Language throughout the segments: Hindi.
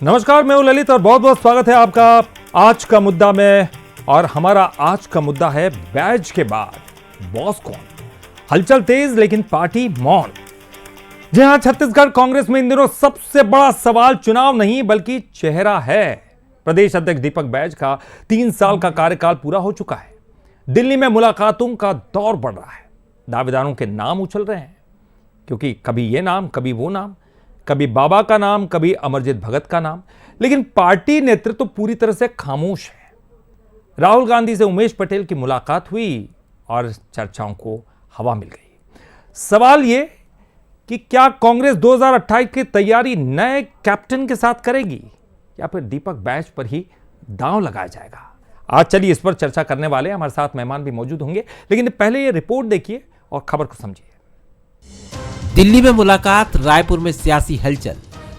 नमस्कार, मैं हूं ललित और बहुत बहुत स्वागत है आपका आज का मुद्दा में। और हमारा आज का मुद्दा है बैच के बाद बॉस कौन। हलचल तेज लेकिन पार्टी मौन। जी हां, छत्तीसगढ़ कांग्रेस में इन दिनों सबसे बड़ा सवाल चुनाव नहीं बल्कि चेहरा है। प्रदेश अध्यक्ष दीपक बैज का 3 साल का कार्यकाल पूरा हो चुका है। दिल्ली में मुलाकातों का दौर बढ़ रहा है। दावेदारों के नाम उछल रहे हैं, क्योंकि कभी ये नाम, कभी वो नाम, कभी बाबा का नाम, कभी अमरजीत भगत का नाम। लेकिन पार्टी नेतृत्व तो पूरी तरह से खामोश है। राहुल गांधी से उमेश पटेल की मुलाकात हुई और चर्चाओं को हवा मिल गई। सवाल ये कि क्या कांग्रेस 2028 की तैयारी नए कैप्टन के साथ करेगी या फिर दीपक बैज पर ही दांव लगाया जाएगा। आज चलिए इस पर चर्चा करने वाले हमारे साथ मेहमान भी मौजूद होंगे, लेकिन पहले ये रिपोर्ट देखिए और खबर को समझिए। दिल्ली में मुलाकात, रायपुर में सियासी हलचल।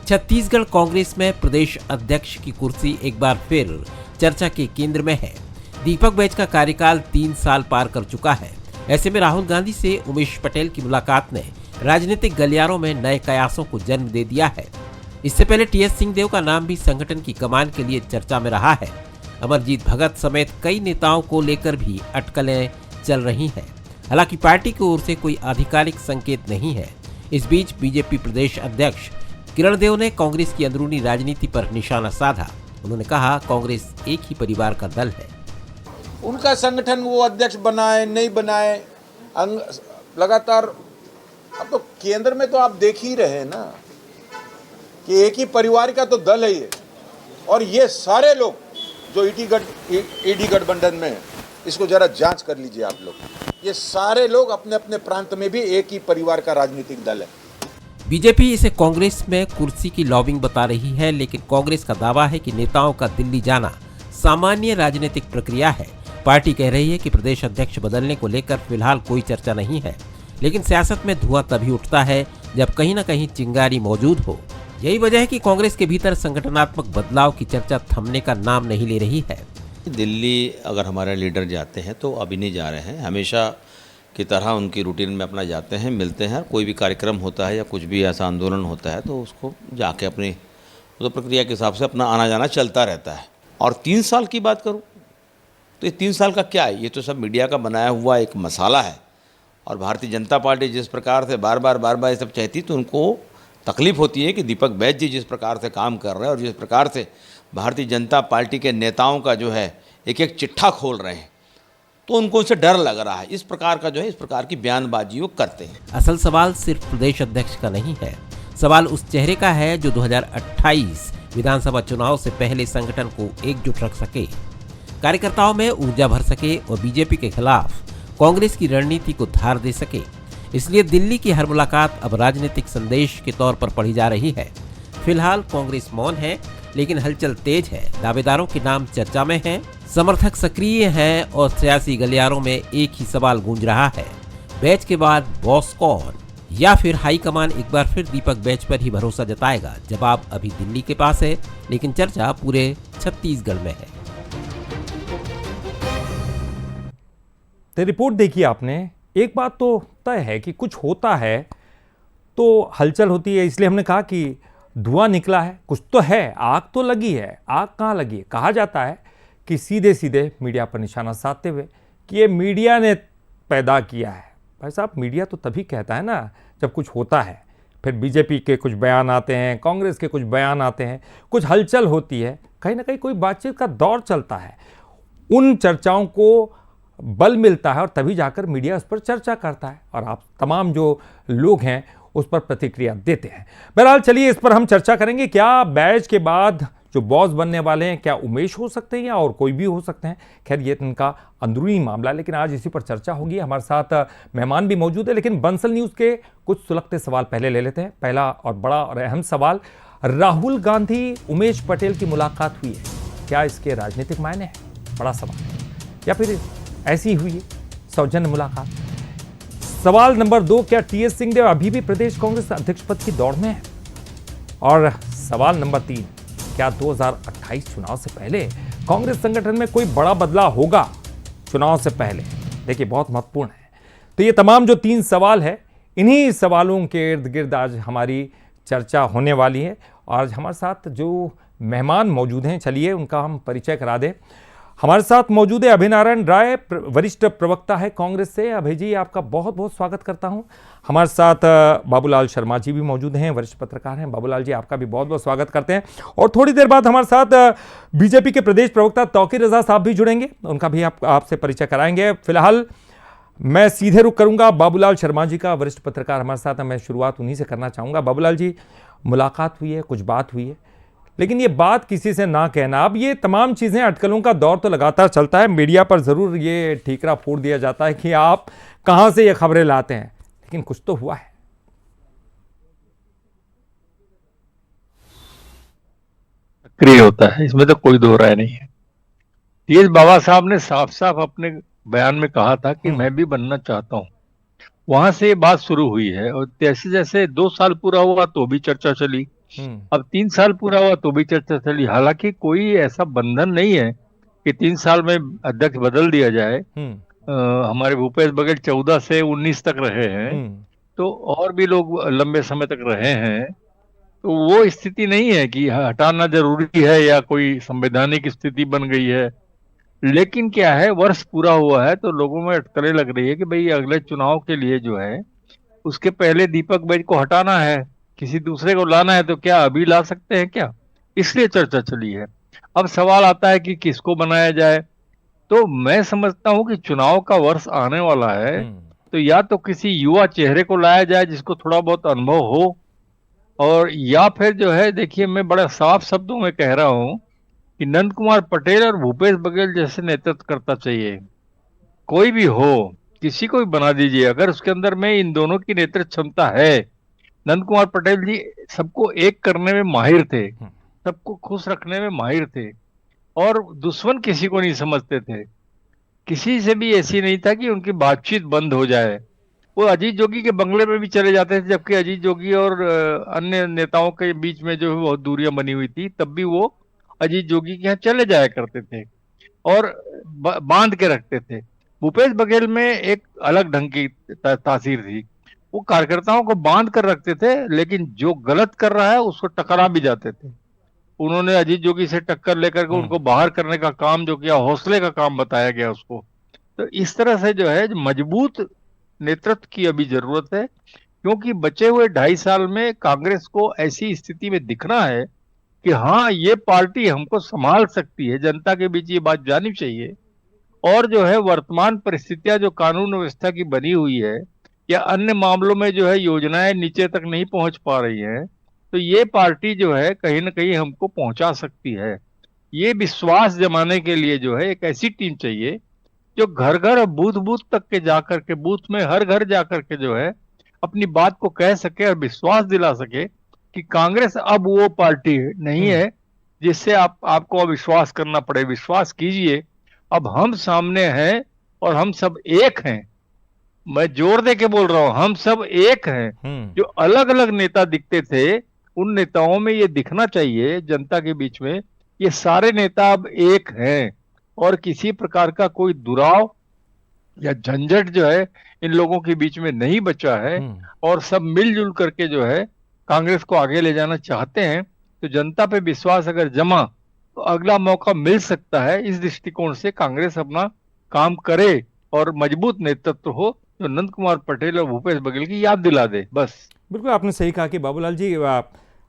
छत्तीसगढ़ कांग्रेस में प्रदेश अध्यक्ष की कुर्सी एक बार फिर चर्चा के केंद्र में है। दीपक बैज का कार्यकाल 3 साल पार कर चुका है। ऐसे में राहुल गांधी से उमेश पटेल की मुलाकात ने राजनीतिक गलियारों में नए कयासों को जन्म दे दिया है। इससे पहले टीएस सिंहदेव का नाम भी संगठन की कमान के लिए चर्चा में रहा है। अमरजीत भगत समेत कई नेताओं को लेकर भी अटकलें चल रही हैं। हालांकि पार्टी की ओर से कोई आधिकारिक संकेत नहीं है। इस बीच बीजेपी प्रदेश अध्यक्ष किरण देव ने कांग्रेस की अंदरूनी राजनीति पर निशाना साधा। उन्होंने कहा, कांग्रेस एक ही परिवार का दल है। उनका संगठन वो अध्यक्ष बनाए नहीं बनाए लगातार। अब तो केंद्र में तो आप देख ही रहे हैं ना कि एक ही परिवार का तो दल है ये। और ये सारे लोग जो ईडी गठबंधन में है, इसको जरा जांच कर लीजिए आप लोग। ये सारे लोग अपने अपने प्रांत में भी एक ही परिवार का राजनीतिक दल है। बीजेपी इसे कांग्रेस में कुर्सी की लॉबिंग बता रही है, लेकिन कांग्रेस का दावा है कि नेताओं का दिल्ली जाना सामान्य राजनीतिक प्रक्रिया है। पार्टी कह रही है कि प्रदेश अध्यक्ष बदलने को लेकर फिलहाल कोई चर्चा नहीं है, लेकिन सियासत में धुआं तभी उठता है जब कहीं न कहीं चिंगारी मौजूद हो। यही वजह है कि कांग्रेस के भीतर संगठनात्मक बदलाव की चर्चा थमने का नाम नहीं ले रही है। दिल्ली अगर हमारे लीडर जाते हैं तो अभी नहीं जा रहे हैं, हमेशा की तरह उनकी रूटीन में अपना जाते हैं, मिलते हैं। कोई भी कार्यक्रम होता है या कुछ भी ऐसा आंदोलन होता है तो उसको जाके अपनी तो प्रक्रिया के हिसाब से अपना आना जाना चलता रहता है। और 3 साल की बात करूं तो ये 3 साल का क्या है, ये तो सब मीडिया का बनाया हुआ एक मसाला है। और भारतीय जनता पार्टी जिस प्रकार से बार बार ये सब चाहती तो उनको तकलीफ होती है कि दीपक बैज जी जिस प्रकार से काम कर रहे हैं और जिस प्रकार से भारतीय जनता पार्टी के नेताओं का जो है एक एक चिट्ठा खोल रहे हैं, तो उनको उससे डर लग रहा है। इस प्रकार का जो है इस प्रकार की बयानबाजी वो करते हैं। असल सवाल सिर्फ प्रदेश अध्यक्ष का नहीं है, सवाल उस चेहरे का है जो 2028 विधानसभा चुनाव से पहले संगठन को एकजुट रख सके, कार्यकर्ताओं में ऊर्जा भर सके और बीजेपी के खिलाफ कांग्रेस की रणनीति को धार दे सके। इसलिए दिल्ली की हर मुलाकात अब राजनीतिक संदेश के तौर पर पढ़ी जा रही है। फिलहाल कांग्रेस मौन है, लेकिन हलचल तेज है। दावेदारों के नाम चर्चा में हैं, समर्थक सक्रिय हैं और सियासी गलियारों में एक ही सवाल गूंज रहा है, बैच के बाद बॉस कौन। या फिर हाईकमान एक बार फिर दीपक बैच पर ही भरोसा जताएगा। जवाब अभी दिल्ली के पास है, लेकिन चर्चा पूरे छत्तीसगढ़ में है। तो रिपोर्ट देखिए आपने। एक बात तो तय है कि कुछ होता है तो हलचल होती है, इसलिए हमने कहा कि धुआं निकला है, कुछ तो है, आग तो लगी है। आग कहाँ लगी है? कहा जाता है कि सीधे सीधे मीडिया पर निशाना साधते हुए कि ये मीडिया ने पैदा किया है। भाई साहब, मीडिया तो तभी कहता है ना जब कुछ होता है। फिर बीजेपी के कुछ बयान आते हैं, कांग्रेस के कुछ बयान आते हैं, कुछ हलचल होती है, कहीं ना कहीं कोई बातचीत का दौर चलता है। उन चर्चाओं को बल मिलता है और तभी जाकर मीडिया उस पर चर्चा करता है और आप तमाम जो लोग हैं उस पर प्रतिक्रिया देते हैं। बहरहाल चलिए इस पर हम चर्चा करेंगे। क्या बैच के बाद जो बॉस बनने वाले हैं क्या उमेश हो सकते हैं या और कोई भी हो सकते हैं? खैर ये इनका अंदरूनी मामला है, लेकिन आज इसी पर चर्चा होगी। हमारे साथ मेहमान भी मौजूद है, लेकिन बंसल न्यूज़ के कुछ सुलगते सवाल पहले ले लेते हैं। पहला और बड़ा और अहम सवाल, राहुल गांधी उमेश पटेल की मुलाकात हुई है, क्या इसके राजनीतिक मायने हैं? बड़ा सवाल है। या फिर ऐसी हुई है सौजन्य मुलाकात? सवाल नंबर 2, क्या टीएस सिंहदेव अभी भी प्रदेश कांग्रेस अध्यक्ष पद की दौड़ में है? और सवाल नंबर 3, क्या 2028 चुनाव से पहले कांग्रेस संगठन में कोई बड़ा बदलाव होगा चुनाव से पहले? देखिए बहुत महत्वपूर्ण है। तो ये तमाम जो 3 सवाल है, इन्हीं सवालों के इर्द गिर्द आज हमारी चर्चा होने वाली है। और आज हमारे साथ जो मेहमान मौजूद हैं, चलिए उनका हम परिचय करा दें। हमारे साथ मौजूद है अभय नारायण राय, वरिष्ठ प्रवक्ता है कांग्रेस से। अभय जी, आपका बहुत बहुत स्वागत करता हूं। हमारे साथ बाबूलाल शर्मा जी भी मौजूद हैं, वरिष्ठ पत्रकार हैं। बाबूलाल जी, आपका भी बहुत बहुत स्वागत करते हैं। और थोड़ी देर बाद हमारे साथ बीजेपी के प्रदेश प्रवक्ता तौकीर रजा साहब भी जुड़ेंगे, उनका भी आपसे परिचय कराएंगे। फिलहाल मैं सीधे रुख करूंगा बाबूलाल शर्मा जी का, वरिष्ठ पत्रकार हमारे साथ हैं। मैं शुरुआत उन्हीं से करना चाहूंगा। बाबूलाल जी, मुलाकात हुई है, कुछ बात हुई है, लेकिन ये बात किसी से ना कहना, अब ये तमाम चीजें, अटकलों का दौर तो लगातार चलता है। मीडिया पर जरूर ये ठीकरा फोड़ दिया जाता है कि आप कहां से ये खबरें लाते हैं, लेकिन कुछ तो हुआ है। सक्रिय होता है, इसमें तो कोई दो राय नहीं है। टीएस बाबा साहब ने साफ साफ अपने बयान में कहा था कि मैं भी बनना चाहता हूं। वहां से ये बात शुरू हुई है और जैसे जैसे 2 साल पूरा हुआ तो भी चर्चा चली, अब 3 साल पूरा हुआ तो भी चर्चा चली। हालांकि कोई ऐसा बंधन नहीं है कि 3 साल में अध्यक्ष बदल दिया जाए। हमारे भूपेश बघेल 14 से 19 तक रहे हैं, तो और भी लोग लंबे समय तक रहे हैं। तो वो स्थिति नहीं है कि हटाना जरूरी है या कोई संवैधानिक स्थिति बन गई है। लेकिन क्या है, वर्ष पूरा हुआ है तो लोगों में अटकलें लग रही है कि भाई अगले चुनाव के लिए जो है उसके पहले दीपक बैज को हटाना है, किसी दूसरे को लाना है। तो क्या अभी ला सकते हैं क्या? इसलिए चर्चा चली है। अब सवाल आता है कि किसको बनाया जाए। तो मैं समझता हूं कि चुनाव का वर्ष आने वाला है, तो या तो किसी युवा चेहरे को लाया जाए जिसको थोड़ा बहुत अनुभव हो, और या फिर जो है, देखिए मैं बड़े साफ शब्दों में कह रहा हूं कि नंद कुमार पटेल और भूपेश बघेल जैसे नेतृत्व करता चाहिए। कोई भी हो, किसी को भी बना दीजिए, अगर उसके अंदर में इन दोनों की नेतृत्व क्षमता है। नंद कुमार पटेल जी सबको एक करने में माहिर थे, सबको खुश रखने में माहिर थे, और दुश्मन किसी को नहीं समझते थे। किसी से भी ऐसी नहीं था कि उनकी बातचीत बंद हो जाए। वो अजीत जोगी के बंगले में भी चले जाते थे, जबकि अजीत जोगी और अन्य नेताओं के बीच में जो है बहुत दूरियां बनी हुई थी, तब भी वो अजीत जोगी के यहाँ चले जाया करते थे और बांध के रखते थे। भूपेश बघेल में एक अलग ढंग की तासीर थी, वो कार्यकर्ताओं को बांध कर रखते थे, लेकिन जो गलत कर रहा है उसको टकरा भी जाते थे। उन्होंने अजीत जोगी से टक्कर लेकर के उनको बाहर करने का काम जो किया, हौसले का काम बताया गया उसको। तो इस तरह से जो है मजबूत नेतृत्व की अभी जरूरत है, क्योंकि बचे हुए 2.5 साल में कांग्रेस को ऐसी स्थिति में दिखना है कि हाँ, ये पार्टी हमको संभाल सकती है। जनता के बीच ये बात जानी चाहिए। और जो है वर्तमान परिस्थितियां जो कानून व्यवस्था की बनी हुई है या अन्य मामलों में जो है योजनाएं नीचे तक नहीं पहुंच पा रही हैं, तो ये पार्टी जो है कहीं ना कहीं हमको पहुंचा सकती है। ये विश्वास जमाने के लिए जो है एक ऐसी टीम चाहिए जो घर घर बूथ बूथ तक के जाकर के, बूथ में हर घर जाकर के जो है अपनी बात को कह सके और विश्वास दिला सके कि कांग्रेस अब वो पार्टी नहीं है जिससे आपको अविश्वास करना पड़े। विश्वास कीजिए, अब हम सामने हैं और हम सब एक हैं। मैं जोर दे के बोल रहा हूं, हम सब एक हैं। जो अलग अलग नेता दिखते थे, उन नेताओं में ये दिखना चाहिए जनता के बीच में, ये सारे नेता अब एक हैं और किसी प्रकार का कोई दुराव या झंझट जो है इन लोगों के बीच में नहीं बचा है, और सब मिलजुल करके जो है कांग्रेस को आगे ले जाना चाहते हैं। तो जनता पे विश्वास अगर जमा तो अगला मौका मिल सकता है। इस दृष्टिकोण से कांग्रेस अपना काम करे और मजबूत नेतृत्व हो जो नंद कुमार पटेल और भूपेश बघेल की याद दिला दे। बस बिल्कुल आपने सही कहा कि बाबूलाल जी,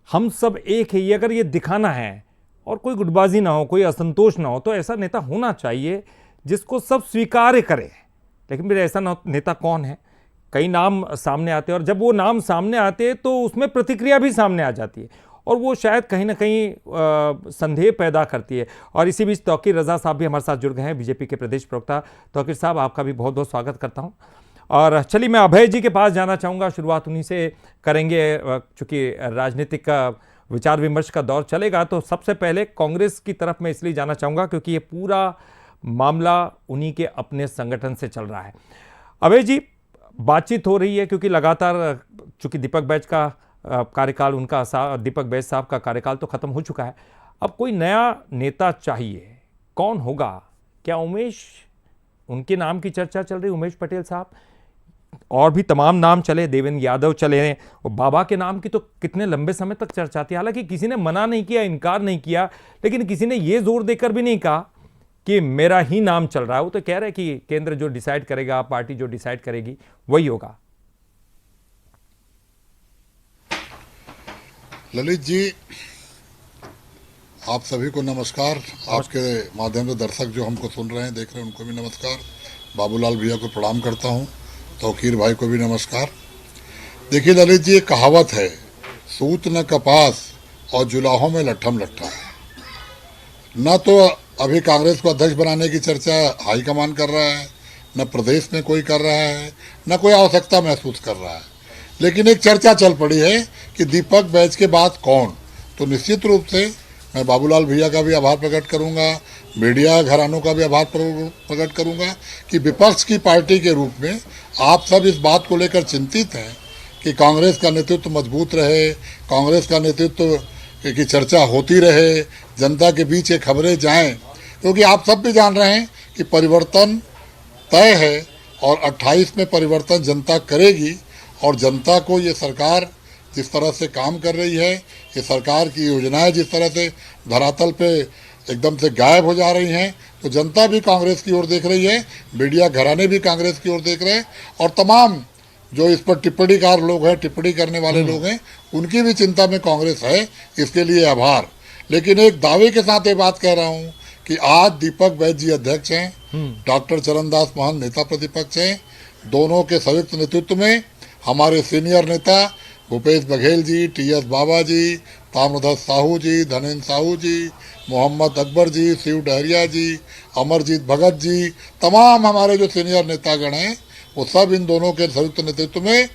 हम सब एक है, ये अगर ये दिखाना है और कोई गुटबाजी ना हो, कोई असंतोष ना हो, तो ऐसा नेता होना चाहिए जिसको सब स्वीकार करे। लेकिन फिर ऐसा नेता कौन है? कई नाम सामने आते हैं और जब वो नाम सामने आते हैं तो उसमें प्रतिक्रिया भी सामने आ जाती है और वो शायद कहीं ना कहीं संदेह पैदा करती है। और इसी बीच तौकीर रजा साहब भी हमारे साथ जुड़ गए हैं, बीजेपी के प्रदेश प्रवक्ता। तौकीर साहब, आपका भी बहुत बहुत स्वागत करता हूं। और चलिए मैं अभय जी के पास जाना चाहूँगा, शुरुआत उन्हीं से करेंगे। चूँकि राजनीतिक का विचार विमर्श का दौर चलेगा, तो सबसे पहले कांग्रेस की तरफ मैं इसलिए जाना चाहूँगा क्योंकि ये पूरा मामला उन्हीं के अपने संगठन से चल रहा है। अभय जी, बातचीत हो रही है क्योंकि लगातार, चूँकि दीपक बैज का कार्यकाल, उनका दीपक बैज साहब का कार्यकाल तो खत्म हो चुका है, अब कोई नया नेता चाहिए। कौन होगा? क्या उमेश, उनके नाम की चर्चा चल रही, उमेश पटेल साहब, और भी तमाम नाम चले, देवेंद्र यादव चले, और बाबा के नाम की तो कितने लंबे समय तक चर्चा थी। हालांकि किसी ने मना नहीं किया, इनकार नहीं किया, लेकिन किसी ने यह जोर देकर भी नहीं कहा कि मेरा ही नाम चल रहा है। वो तो कह रहे हैं कि केंद्र जो डिसाइड करेगा, पार्टी जो डिसाइड करेगी वही होगा। ललित जी, आप सभी को नमस्कार। आपके माध्यम से दर्शक जो हमको सुन रहे हैं, देख रहे हैं, उनको भी नमस्कार। बाबूलाल भैया को प्रणाम करता हूं, तौकीर भाई को भी नमस्कार। देखिए ललित जी, एक कहावत है, सूत न कपास और जुलाहों में लट्ठम लट्ठा। न तो अभी कांग्रेस को अध्यक्ष बनाने की चर्चा हाईकमान कर रहा है, न प्रदेश में कोई कर रहा है, न कोई आवश्यकता महसूस कर रहा है, लेकिन एक चर्चा चल पड़ी है कि दीपक बैच के बाद कौन। तो निश्चित रूप से मैं बाबूलाल भैया का भी आभार प्रकट करूंगा, मीडिया घरानों का भी आभार प्रकट करूंगा कि विपक्ष की पार्टी के रूप में आप सब इस बात को लेकर चिंतित हैं कि कांग्रेस का नेतृत्व मजबूत रहे, कांग्रेस का नेतृत्व की चर्चा होती रहे, जनता के बीच ये खबरें जाएं, क्योंकि आप सब भी जान रहे हैं कि परिवर्तन तय है और 28 में परिवर्तन जनता करेगी। और जनता को ये सरकार जिस तरह से काम कर रही है, ये सरकार की योजनाएं जिस तरह से धरातल पे एकदम से गायब हो जा रही हैं, तो जनता भी कांग्रेस की ओर देख रही है, मीडिया घराने भी कांग्रेस की ओर देख रहे हैं, और तमाम जो इस पर टिप्पणीकार लोग हैं, टिप्पणी करने वाले लोग हैं, उनकी भी चिंता में कांग्रेस है। इसके लिए आभार। लेकिन एक दावे के साथ ये बात कह रहा हूँ कि आज दीपक बैच जी अध्यक्ष हैं, डॉक्टर चरणदास महंत नेता प्रतिपक्ष हैं। दोनों के संयुक्त नेतृत्व में हमारे सीनियर नेता भूपेश बघेल जी, टी.एस. बाबा जी, ताम्रध्वज साहू जी, धनेन्द्र साहू जी, मोहम्मद अकबर जी, शिव डहरिया जी, अमरजीत भगत जी, तमाम हमारे जो सीनियर नेतागण हैं, वो सब इन दोनों के संयुक्त नेतृत्व में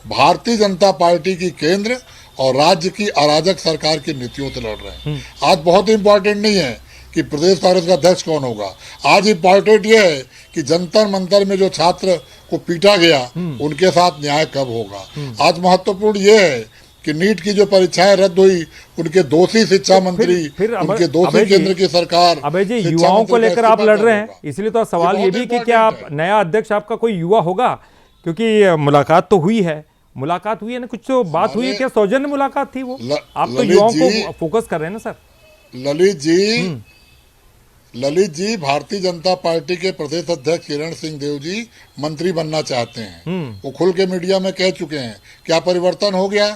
भारतीय जनता पार्टी की केंद्र और राज्य की अराजक सरकार की नीतियों से लड़ रहे हैं। आज बहुत इंपॉर्टेंट नहीं है कि प्रदेश कांग्रेस का अध्यक्ष कौन होगा, आज इंपॉर्टेंट ये है कि जंतर मंतर में जो छात्र को पीटा गया उनके साथ न्याय कब होगा। आज महत्वपूर्ण ये है कि नीट की जो परीक्षाएं रद्द हुई, उनके दोषी शिक्षा मंत्री, उनके दोषी केंद्र की सरकार। अबे जी, युवाओं को लेकर आप लड़ रहे हैं, इसलिए तो सवाल ये भी कि क्या आप नया अध्यक्ष आपका कोई युवा होगा, क्योंकि मुलाकात तो हुई है, मुलाकात हुई है ना, कुछ तो बात हुई है, क्या सौजन्य मुलाकात थी वो? आप तो युवाओं को फोकस कर रहे हैं ना सर। ललित जी, भारतीय जनता पार्टी के प्रदेश अध्यक्ष किरण सिंह देव जी मंत्री बनना चाहते हैं। वो खुल के मीडिया में कह चुके हैं। क्या परिवर्तन हो गया?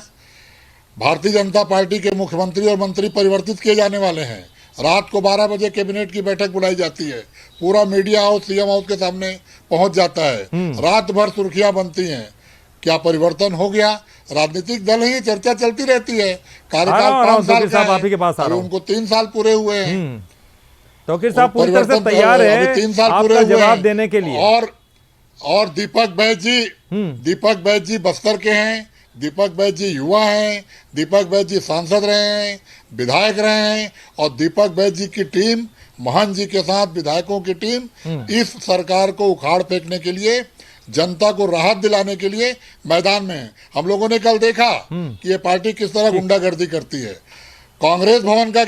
भारतीय जनता पार्टी के मुख्यमंत्री और मंत्री परिवर्तित किए जाने वाले हैं। रात को 12 बजे कैबिनेट की बैठक बुलाई जाती है, पूरा मीडिया हाउस सीएम हाउस के सामने पहुंच जाता है, रात भर सुर्खियां बनती हैं। क्या परिवर्तन हो गया? राजनीतिक दल ही चर्चा चलती रहती है। कार्यकाल 5 साल का है, उनको 3 साल पूरे हुए हैं। तौकीर साहब पूरी तरह से तैयार है 3 साल पूरे आपका जवाब देने के लिए। और दीपक बैच जी बस्तर के हैं, दीपक बैच जी युवा हैं, दीपक बैच जी सांसद रहे हैं, विधायक रहे हैं, और दीपक बैच जी की टीम, महंत जी के साथ विधायकों की टीम इस सरकार को उखाड़ फेंकने के लिए, जनता को राहत दिलाने के लिए मैदान में है। हम लोगों ने कल देखा कि ये पार्टी किस तरह गुंडागर्दी करती है। कांग्रेस भवन का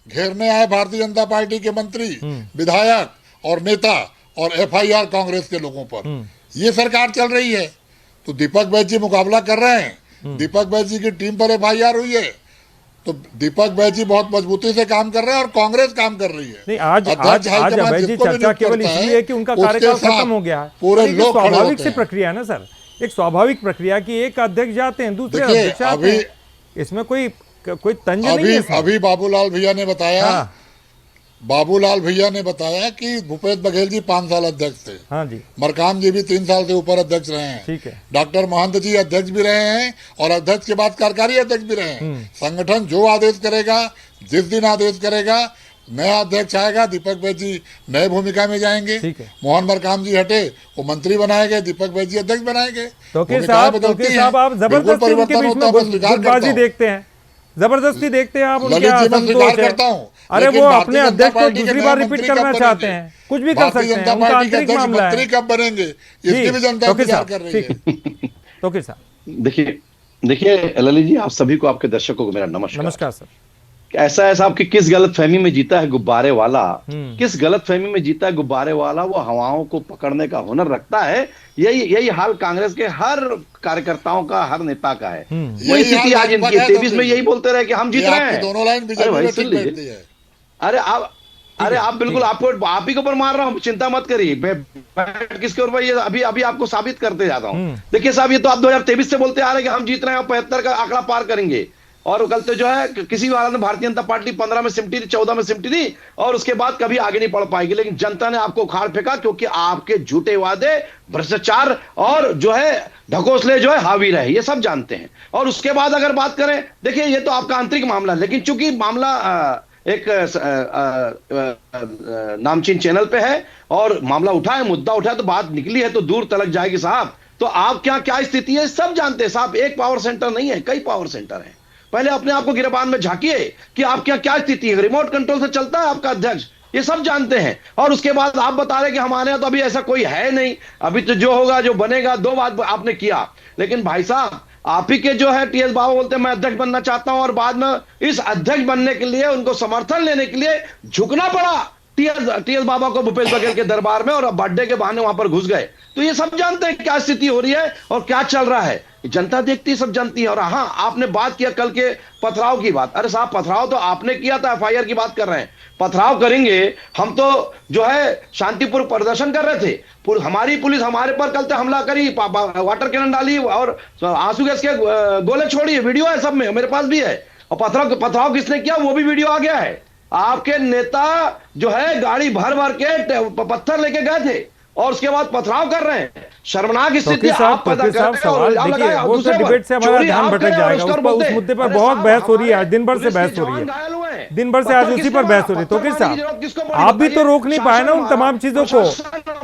घेरने आए भारतीय जनता पार्टी के मंत्री, विधायक और नेता, और एफआईआर कांग्रेस के लोगों पर। ये सरकार चल रही है। तो दीपक बैच जी मुकाबला कर रहे हैं, दीपक बैच जी की टीम पर एफआईआर हुई है, तो दीपक बैच जी बहुत मजबूती से काम कर रहे हैं और कांग्रेस काम कर रही है। नहीं, आज अभय जी चर्चा केवल इसलिए है कि उनका कार्यकाल खत्म हो गया है। पूरे लोग स्वाभाविक सी प्रक्रिया है ना सर, एक स्वाभाविक प्रक्रिया कि एक अध्यक्ष जाते हैं, दूसरे अध्यक्ष आते हैं, इसमें कोई तंज नहीं है। अभी बाबूलाल भैया ने बताया कि भूपेश बघेल जी 5 साल अध्यक्ष थे। हाँ जी। मरकाम जी भी 3 साल से ऊपर अध्यक्ष रहे हैं। ठीक है। डॉक्टर महंत जी अध्यक्ष भी रहे हैं और अध्यक्ष के बाद कार्यकारी अध्यक्ष भी रहे हैं। संगठन जो आदेश करेगा, जिस दिन आदेश करेगा, नया अध्यक्ष आएगा, दीपक बैच जी नए भूमिका में जाएंगे। मोहन मरकाम जी हटे, वो मंत्री बनाएंगे, दीपक बैच जी अध्यक्ष बनाएंगे। तौकीर साहब आप जबरदस्ती उनके बीच में गुटबाजी देखते हैं, जबरदस्ती देखते हैं आप उनके असंतोष है। अरे वो अपने अध्यक्ष को दूसरी बार रिपीट करना चाहते हैं, कुछ भी कर सकते हैं, उनका आंतरिक मामला है। मंत्री कब बनेंगे इसकी भी जनता इंतजार कर रही है। तौकीर साहब देखिए ललित जी, आप सभी को, आपके दर्शकों को मेरा नमस्कार। नमस्कार सर। ऐसा है साहब कि किस गलतफहमी में जीता है गुब्बारे वाला, हम्म। किस गलतफहमी में जीता है गुब्बारे वाला, वो हवाओं को पकड़ने का हुनर रखता है। यही यही हाल कांग्रेस के हर कार्यकर्ताओं का, हर नेता का है। वही यही स्थिति हाल आज लगभग इनकी है 23 में, तो यही बोलते रहे कि हम जीत ये रहे आपकी हैं। दोनों लाइन अरे बीजेपी भाई में सुन ठीक लीजिए, बैठती है। अरे आप, अरे आप बिल्कुल, आपको आप ही के ऊपर मार रहा हूं, चिंता मत करिए। मैं किसके ऊपर, ये अभी अभी आपको साबित करते जाता हूं। देखिए साहब, ये तो आप 2023 से बोलते आ रहे हैं कि हम जीत रहे हैं और 75 का आंकड़ा पार करेंगे, और कल तो जो है किसी वाला ने भारतीय जनता पार्टी 15 में सिमटी थी, 14 में सिमटी थी, और उसके बाद कभी आगे नहीं बढ़ पाएगी। लेकिन जनता ने आपको उखाड़ फेंका, क्योंकि आपके झूठे वादे, भ्रष्टाचार और जो है ढकोसले जो है हावी रहे, ये सब जानते हैं। और उसके बाद अगर बात करें, देखिए ये तो आपका आंतरिक मामला है, लेकिन चूंकि मामला एक नामचीन चैनल पे है और मामला उठा है, मुद्दा उठा है, तो बात निकली है तो दूर तलक जाएगी साहब। तो आप क्या क्या स्थिति है सब जानते हैं साहब। एक पावर सेंटर नहीं है, कई पावर सेंटर हैं। पहले अपने आप को गिरबान में झांकिए कि आप क्या क्या स्थिति है। रिमोट कंट्रोल से चलता है आपका अध्यक्ष, ये सब जानते हैं। और उसके बाद आप बता रहे कि हमारे यहाँ तो अभी ऐसा कोई है नहीं, अभी तो जो होगा जो बनेगा। दो बात आपने किया, लेकिन भाई साहब आप ही के जो है टीएस बाबा बोलते हैं मैं अध्यक्ष बनना चाहता हूं, और बाद में इस अध्यक्ष बनने के लिए उनको समर्थन लेने के लिए झुकना पड़ा टीएस बाबा को भूपेश बघेल के दरबार में, और अब बर्थडे के बहाने वहां पर घुस गए। तो ये सब जानते हैं क्या स्थिति हो रही है और क्या चल रहा है, जनता देखती है, सब जानती है। और हाँ, आपने बात किया कल के पथराव की बात, अरे साहब पथराव तो आपने किया था, एफआईआर की बात कर रहे हैं। पथराव करेंगे हम तो जो है शांतिपूर्ण प्रदर्शन कर रहे थे, हमारी पुलिस हमारे पर कल तक हमला करी, वाटर कैनन डाली और आंसू गैस के गोले छोड़ी, वीडियो है सब में, मेरे पास भी है। और पथराव किसने किया वो भी वीडियो आ गया है। आपके नेता जो है गाड़ी भर भर के पत्थर लेके गए थे और उसके बाद पथराव कर रहे हैं। शर्मनाक स्थिति आप पैदा कर रहे हैं। और इल्जाम लगाए, और दूसरे डिबेट से हमारा चोरी ध्यान आप भटक करें और जाएगा। उसका उस पर, बोलते उस हैं, मुद्दे पर अरे बहुत साहब, बहस हो रही है, हमारे आज दिन भर से पुलिस के बहस हो रही जवान है, घायल हुए हैं। दिन भर से पत्थर आज उसी किसने पर बहस हो रही है। मारा? तो किस पत्थर मारने की जरूरत किसको साहब पड़ी? आप भी तो बताइए। रोक नहीं पाए ना उन शासन तमाम चीजों को।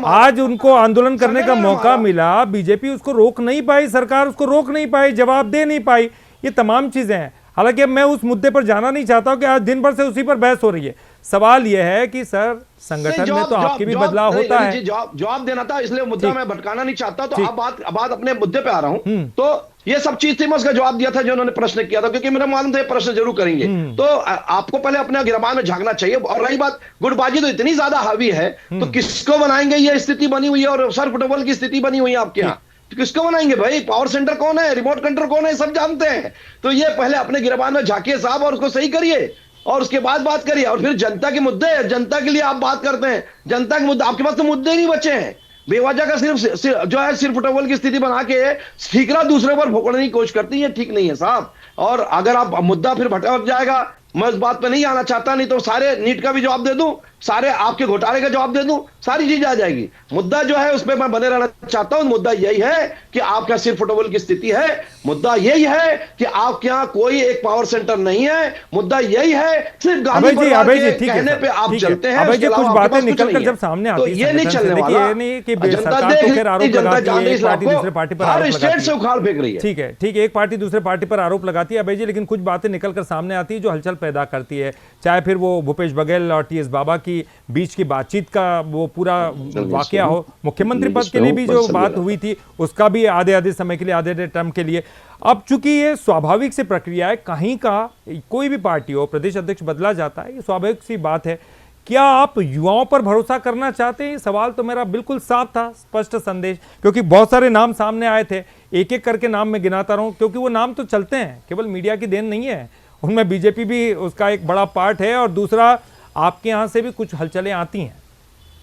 मारा। आज उनको आंदोलन करने का संगठन मौका मारा। मिला, बीजेपी उसको रोक नहीं पाई, सरकार उसको रोक नहीं पाई, जवाब दे नहीं पाई, ये तमाम चीजें हैं। हालांकि अब मैं उस मुद्दे पर जाना नहीं चाहता हूं कि आज दिन भर से उसी पर बहस हो रही है। सवाल यह है कि सर संगठन में तो आपके भी बदलाव होता है। जवाब देना था, इसलिए मुद्दा मैं भटकाना नहीं चाहता। तो अब बात अपने मुद्दे पे आ रहा हूं। तो ये सब चीज थी, मैं उसका जवाब दिया था जो उन्होंने प्रश्न किया था, क्योंकि मेरा मालूम था ये प्रश्न जरूर करेंगे। तो आपको पहले अपने गिरबान में झांकना चाहिए। और रही बात, गुटबाजी तो इतनी ज्यादा हावी है, तो किसको बनाएंगे? ये स्थिति बनी हुई है और सर फुटबॉल की स्थिति बनी हुई है आपके यहाँ, तो किसको बनाएंगे भाई? पावर सेंटर कौन है, रिमोट कंट्रोल कौन है, सब जानते हैं। तो ये पहले अपने गिरबान में झांकिए साहब और उसको सही करिए, और उसके बाद बात करिए। और फिर जनता के मुद्दे, जनता के लिए आप बात करते हैं, जनता के मुद्दे, आपके पास तो मुद्दे ही नहीं बचे हैं। बेवजह का सिर्फ जो है सिर्फ फुटबॉल की स्थिति बना के ठीकरा दूसरे पर भोगने की कोशिश करती है, ठीक नहीं है साहब। और अगर आप मुद्दा फिर भटक जाएगा, मैं इस बात पे नहीं आना चाहता, नहीं तो सारे नीट का भी जवाब दे दूं, सारे आपके घोटाले का जवाब दे दूं, सारी चीज आ जाएगी। मुद्दा जो है उस पर मैं बने रहना चाहता हूं। मुद्दा यही है कि आपका सिर्फ फुटबॉल की स्थिति है, मुद्दा यही है कि आपके यहाँ कोई एक पावर सेंटर नहीं है, मुद्दा यही है सिर्फ गांधी परिवार के कहने पे आप चलते हैं। अभय जी, कुछ बातें निकल कर जब सामने आती है, ये नहीं चलने वाला। नहीं कि सरकार तो खैर आरोप लगाती है, एक पार्टी दूसरे पार्टी पर आरोप स्टेट से उखाड़ फेंक रही है। ठीक है, ठीक है, एक पार्टी दूसरे पार्टी पर आरोप लगाती है अभय जी, लेकिन कुछ बातें निकलकर सामने आती है जो हलचल पैदा करती है। चाहे फिर वो भूपेश बघेल और टीएस बाबा की बीच की बातचीत का वो पूरा वाकया हो, मुख्यमंत्री पद के लिए भी जो बात हुई थी उसका भी आधे आधे समय के लिए, आधे आधे टर्म के लिए। अब चूंकि ये स्वाभाविक सी प्रक्रिया है, कहीं का कोई भी पार्टी हो, प्रदेश अध्यक्ष बदला जाता है, ये स्वाभाविक सी बात है। क्या आप युवाओं पर भरोसा करना चाहते हैं? सवाल तो मेरा बिल्कुल साफ था, स्पष्ट संदेश, क्योंकि बहुत सारे नाम सामने आए थे, एक एक करके नाम मैं गिनाता रहूं, क्योंकि वो नाम तो चलते हैं, केवल मीडिया की देन नहीं है, उनमें बीजेपी भी उसका एक बड़ा पार्ट है, और दूसरा आपके यहां से भी कुछ हलचलें आती हैं।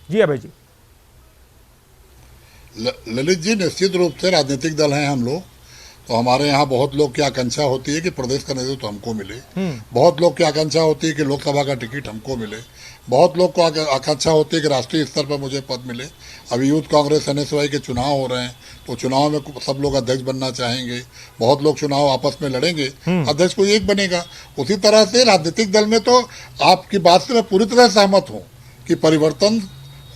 जी अभय जी। ललित जी, निश्चित रूप से राजनीतिक दल हैं हम लोग, तो हमारे यहाँ बहुत लोग की आकांक्षा होती है कि प्रदेश का नेतृत्व हमको मिले, बहुत लोग की आकांक्षा होती है कि लोकसभा का टिकट हमको मिले, बहुत लोग को आकांक्षा होती है कि राष्ट्रीय स्तर पर मुझे पद मिले। अभी यूथ कांग्रेस एनएसवाई के चुनाव हो रहे हैं, तो चुनाव में सब लोग अध्यक्ष बनना चाहेंगे, बहुत लोग चुनाव आपस में लड़ेंगे, अध्यक्ष कोई एक बनेगा। उसी तरह से राजनीतिक दल में तो आपकी बात से मैं पूरी तरह सहमत हूँ कि परिवर्तन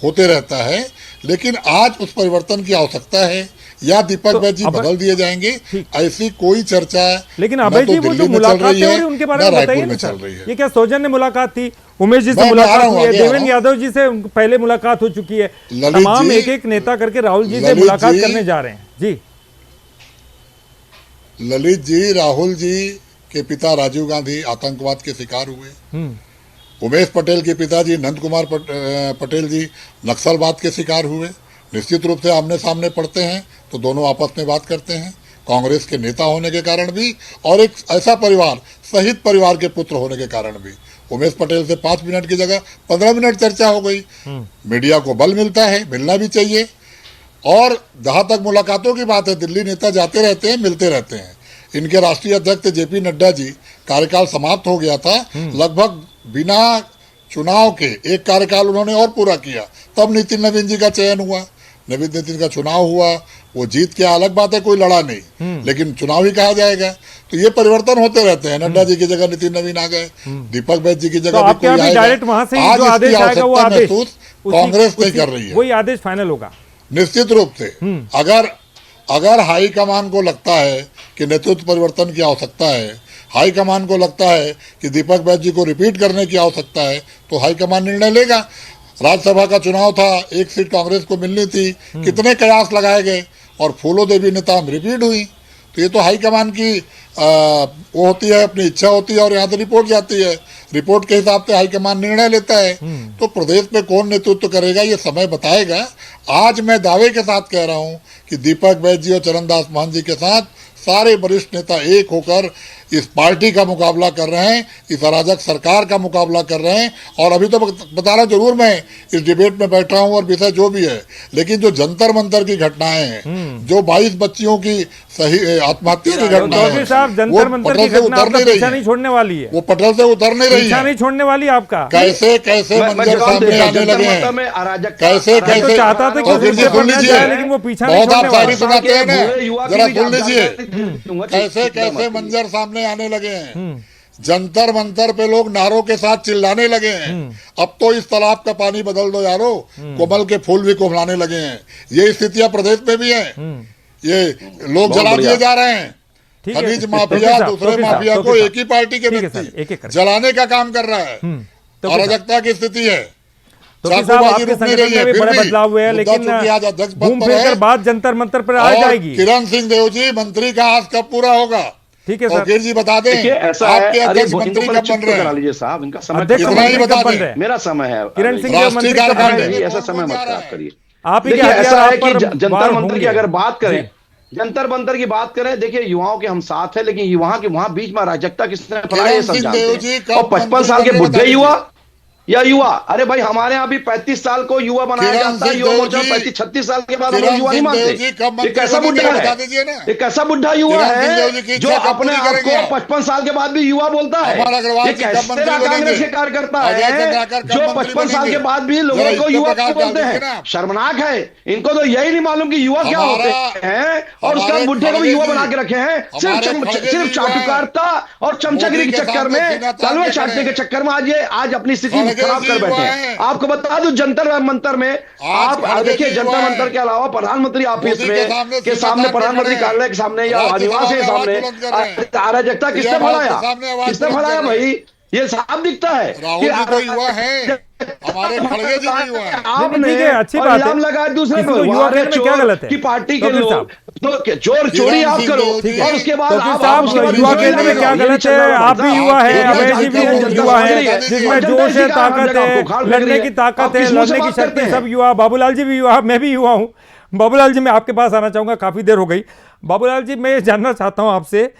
होते रहता है, लेकिन आज उस परिवर्तन की आवश्यकता है या दीपक भाई जी बदल दिए जाएंगे, ऐसी कोई चर्चा है। लेकिन अभय जी, वो जो मुलाकात हो रही है उनके बारे में बताइए ना सर। ये क्या सौजन्य मुलाकात थी? उमेश जी से मुलाकात हुई है, देवेंद्र यादव जी से पहले मुलाकात हो चुकी है, तमाम एक एक नेता करके राहुल जी से मुलाकात करने जा रहे हैं। जी ललित जी, राहुल जी के पिता राजीव गांधी आतंकवाद के शिकार हुए, हम्म। उमेश पटेल के पिताजी नंद कुमार पटेल जी नक्सलवाद के शिकार हुए। निश्चित रूप से आमने सामने पड़ते हैं तो दोनों आपस में बात करते हैं, कांग्रेस के नेता होने के कारण भी और एक ऐसा परिवार, शहीद परिवार के पुत्र होने के कारण भी। उमेश पटेल से 5 मिनट की जगह 15 मिनट चर्चा हो गई। मीडिया को बल मिलता है, मिलना भी चाहिए। और जहां तक मुलाकातों की बात है, दिल्ली नेता जाते रहते हैं, मिलते रहते हैं। इनके राष्ट्रीय अध्यक्ष जेपी नड्डा जी कार्यकाल समाप्त हो गया था, लगभग बिना चुनाव के एक कार्यकाल उन्होंने और पूरा किया, तब नितिन नवीन जी का चयन हुआ, नितिन का चुनाव हुआ। वो जीत के अलग बात है, कोई लड़ा नहीं, लेकिन चुनाव ही कहा जाएगा। तो ये परिवर्तन होते रहते हैं। नड्डा जी की जगह नितिन नवीन आ गए, दीपक बैज जी की जगह भी कोई आएगा। डायरेक्ट वहां से आज जो आदेश इसकी आएगा वो आवश्यकता आदेश महसूस कांग्रेस नहीं कर रही है, वही आदेश फाइनल होगा निश्चित रूप से। अगर हाईकमान को लगता है कि नेतृत्व परिवर्तन की आवश्यकता है, हाईकमान को लगता है कि दीपक बैज जी को रिपीट करने की आवश्यकता है, तो हाईकमान निर्णय लेगा। राज्यसभा का चुनाव था, एक सीट कांग्रेस को मिलनी थी, कितने कयास लगाए गए और फूलो देवी नेताम रिपीट हुई। तो ये तो हाईकमान की वो होती है, अपनी इच्छा होती है और यहाँ से रिपोर्ट जाती है, रिपोर्ट के हिसाब से हाईकमान निर्णय लेता है। तो प्रदेश में कौन नेतृत्व करेगा ये समय बताएगा। आज मैं दावे के साथ कह रहा हूँ कि दीपक बैज जी और चरणदास महंत जी के साथ सारे वरिष्ठ नेता एक होकर इस पार्टी का मुकाबला कर रहे हैं, इस अराजक सरकार का मुकाबला कर रहे हैं। और अभी तो बताना जरूर मैं इस डिबेट में बैठा हूं और विषय जो भी है, लेकिन जो जंतर मंतर की घटनाएं हैं, जो 22 बच्चियों की सही आत्महत्या की घटनाएं हैं, जंतर मंतर की घटना आपका पीछा नहीं छोड़ने वाली है, वो पटल से उतर नहीं रही है, नहीं छोड़ने वाली आपका। कैसे कैसे मंजर सामने आने लगे हैं, कैसे कैसे चाहता था कि सुन लीजिए, लेकिन वो पीछा बहुत आप शायरी नहीं सुनाते हैं ना, जरा सुन लीजिए, कैसे कैसे मंजर सामने आने लगे हैं। जंतर मंतर पे लोग नारों के साथ चिल्लाने लगे हैं, अब तो इस तालाब का पानी बदल दो यारो, कोमल के फूल भी कोमलाने लगे हैं। ये स्थितियां प्रदेश में भी हैं। ये लोग जला दिए जा रहे हैं, खनिज माफिया दूसरे माफिया को एक ही पार्टी के व्यक्ति जलाने का काम कर रहा है। अराजकता की स्थिति है। आपके संगठन में भी बड़े बदलाव हुए हैं, लेकिन घूम फिर कर बात जंतर मंतर पर आ जाएगी। किरण सिंह देव जी, मंत्री का आज कब पूरा होगा? ठीक है सर, जी बता दें, ऐसा आपके है, अध्यक्ष मंत्री कब बन रहे हैं? लीजिए साहब, इनका समय इतना ही बता दें, मेरा समय है। किरण सिंह देव मंत्री कब बन रहे हैं? ऐसा समय मत खराब करिए। आप देखिए ऐसा है कि जंतर मंतर की अगर बात करें, जंतर मंतर की बात करें, देखिए युवाओं के हम साथ हैं, लेकिन वहां बीच में अराजकता किसने फैलाई ये सब जानते हैं। और 55 साल के बुढ़े युवा या युवा, अरे भाई हमारे यहाँ भी 35 साल को युवा बनाया जाता है, युवा मोर्चा 35-36 साल के बाद हम लोग युवा नहीं मानते। एक ऐसा बुढ़ा है, एक ऐसा बुढ़ा युवा है जो अपने आप को 55 साल के बाद भी युवा बोलता है। एक ऐसा कांग्रेस के कार्यकर्ता है जो 55 साल के बाद भी लोगों को युवा बोलते हैं। शर्मनाक है, इनको तो यही नहीं मालूम कि युवा क्या होते हैं, और उसका बुढ़े को भी युवा बना के रखे हैं। सिर्फ चाटुकारिता और चमचागिरी के चक्कर में, तलवे चाटने के चक्कर में आज अपनी स्थिति खराब कर बैठे हैं। आपको बता दूं, जंतर मंतर में आप देखिए, जंतर मंतर के अलावा प्रधानमंत्री ऑफिस में के सामने, प्रधानमंत्री कार्यालय के सामने या निवास के सामने अराजकता किसने फैलाया भाई? ये साफ दिखता है कि युवा है, हमारे खड़गे जी भी युवा है। आपने अच्छी बात है, लगा दूसरे को युवा कहने में क्या गलत है कि पार्टी के लोग चोर चोरी आप करो और उसके बाद आप युवा कहने में क्या गलत है? आप भी युवा है, अभय जी भी युवा है, जिसमें जोश है, ताकत है, लड़ने की ताकत है, लड़ने की शक्ति, सब युवा। बाबूलाल जी भी युवा, मैं भी युवा हूँ। बाबूलाल जी, मैं आपके पास आना चाहूंगा, काफी देर हो गई। बाबूलाल जी, मैं जानना चाहता हूं आपसे,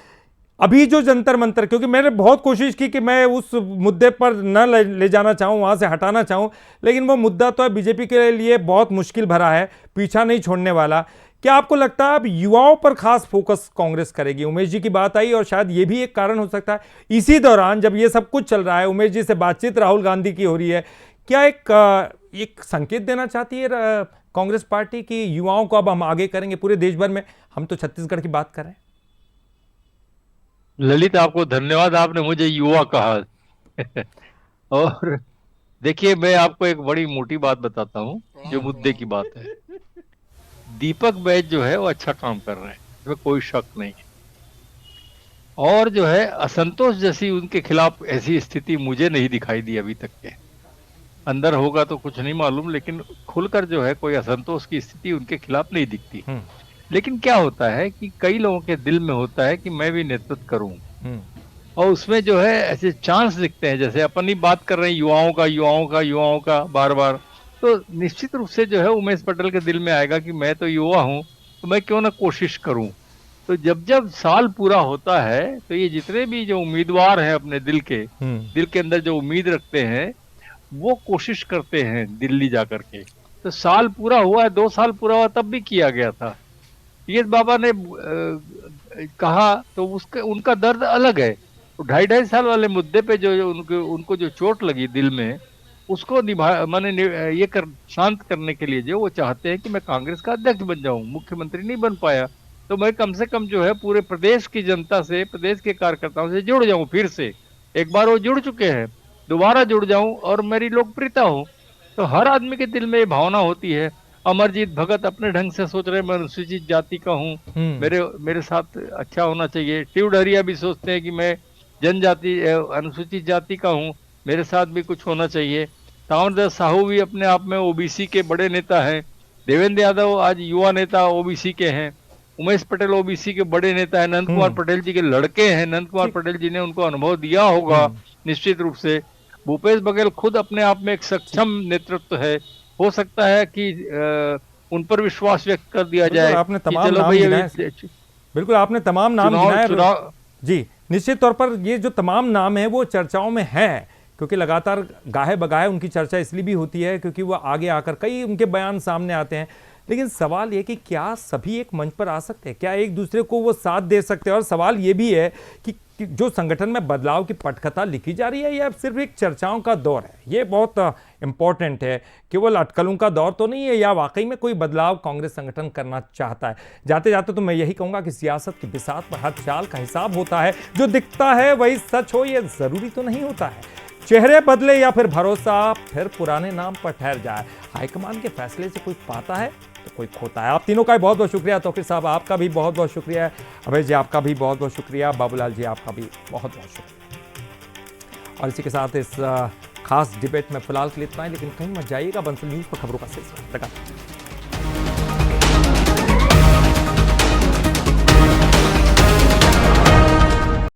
अभी जो जंतर मंतर, क्योंकि मैंने बहुत कोशिश की कि मैं उस मुद्दे पर न ले जाना चाहूँ, वहाँ से हटाना चाहूँ, लेकिन वो मुद्दा तो बीजेपी के लिए बहुत मुश्किल भरा है, पीछा नहीं छोड़ने वाला। क्या आपको लगता है अब युवाओं पर खास फोकस कांग्रेस करेगी? उमेश जी की बात आई और शायद ये भी एक कारण हो सकता है, इसी दौरान जब ये सब कुछ चल रहा है, उमेश जी से बातचीत राहुल गांधी की हो रही है, क्या एक संकेत देना चाहती है कांग्रेस पार्टी की युवाओं को अब हम आगे करेंगे पूरे देश भर में? हम तो छत्तीसगढ़ की बात कर रहे हैं। ललित, आपको धन्यवाद, आपने मुझे युवा कहा। और देखिए, मैं आपको एक बड़ी मोटी बात बताता हूँ, जो मुद्दे की बात है। दीपक बैज जो है वो अच्छा काम कर रहे हैं, इसमें कोई शक नहीं है। और जो है असंतोष जैसी उनके खिलाफ ऐसी स्थिति मुझे नहीं दिखाई दी अभी तक के। अंदर होगा तो कुछ नहीं मालूम, लेकिन खुलकर जो है कोई असंतोष की स्थिति उनके खिलाफ नहीं दिखती। लेकिन क्या होता है कि कई लोगों के दिल में होता है कि मैं भी नेतृत्व करूं, और उसमें जो है ऐसे चांस दिखते हैं, जैसे अपन ही बात कर रहे हैं युवाओं का बार बार, तो निश्चित रूप से जो है उमेश पटेल के दिल में आएगा कि मैं तो युवा हूँ, तो मैं क्यों ना कोशिश करूं। तो जब जब साल पूरा होता है तो ये जितने भी जो उम्मीदवार हैं अपने दिल के अंदर जो उम्मीद रखते हैं, वो कोशिश करते हैं दिल्ली जाकर के। तो साल पूरा हुआ है, 2 साल पूरा हुआ तब भी किया गया था। टीएस बाबा ने कहा तो उसके उनका दर्द अलग है। तो 2.5 साल वाले मुद्दे पे जो उनको जो चोट लगी दिल में, उसको ये कर शांत करने के लिए जो वो चाहते हैं कि मैं कांग्रेस का अध्यक्ष बन जाऊं, मुख्यमंत्री नहीं बन पाया तो मैं कम से कम जो है पूरे प्रदेश की जनता से, प्रदेश के कार्यकर्ताओं से जुड़ जाऊं फिर से। एक बार वो जुड़ चुके हैं, दोबारा जुड़ जाऊं और मेरी लोकप्रियता हो। तो हर आदमी के दिल में ये भावना होती है। अमरजीत भगत अपने ढंग से सोच रहे हैं मैं अनुसूचित जाति का हूँ, मेरे साथ अच्छा होना चाहिए। टिव डहरिया भी सोचते हैं कि मैं जनजाति अनुसूचित जाति का हूँ, मेरे साथ भी कुछ होना चाहिए। तावरदास साहू भी अपने आप में ओबीसी के बड़े नेता हैं। देवेंद्र यादव आज युवा नेता ओबीसी के हैं। उमेश पटेल ओबीसी के बड़े नेता है। नंद कुमार पटेल जी के लड़के हैं। नंद कुमार पटेल जी ने उनको अनुभव दिया होगा निश्चित रूप से। भूपेश बघेल खुद अपने आप में एक सक्षम नेतृत्व है। हो सकता है कि उन पर विश्वास व्यक्त कर दिया जाए। आपने तमाम नाम गिनाए, बिल्कुल आपने तमाम नाम गिनाए जी। निश्चित तौर पर ये जो तमाम नाम है वो चर्चाओं में हैं, क्योंकि लगातार गाहे बगाहे उनकी चर्चा इसलिए भी होती है क्योंकि वो आगे आकर कई उनके बयान सामने आते हैं। लेकिन सवाल ये कि क्या सभी एक मंच पर आ सकते हैं, क्या एक दूसरे को वो साथ दे सकते हैं? और सवाल ये भी है कि जो संगठन में बदलाव की पटकथा लिखी जा रही है या सिर्फ एक चर्चाओं का दौर है, ये बहुत इंपॉर्टेंट है। केवल अटकलों का दौर तो नहीं है, या वाकई में कोई बदलाव कांग्रेस संगठन करना चाहता है। जाते जाते तो मैं यही कहूंगा कि सियासत की बिसात पर हर चाल का हिसाब होता है। जो दिखता है वही सच हो ये जरूरी तो नहीं होता है। चेहरे बदले या फिर भरोसा फिर पुराने नाम पर ठहर जाए। हाईकमान के फैसले से कोई पाता है तो कोई खोता है। आप तीनों का बहुत बहुत शुक्रिया। तौकीर साहब आपका भी बहुत बहुत शुक्रिया। अभय जी आपका भी बहुत बहुत शुक्रिया। बाबूलाल जी आपका भी बहुत बहुत शुक्रिया। और इसी के साथ इस खास डिबेट में फिलहाल के लिए इतना ही, लेकिन कहीं मत जाइएगा। बंसल न्यूज़ पर खबरों का सिलसिला लगातार।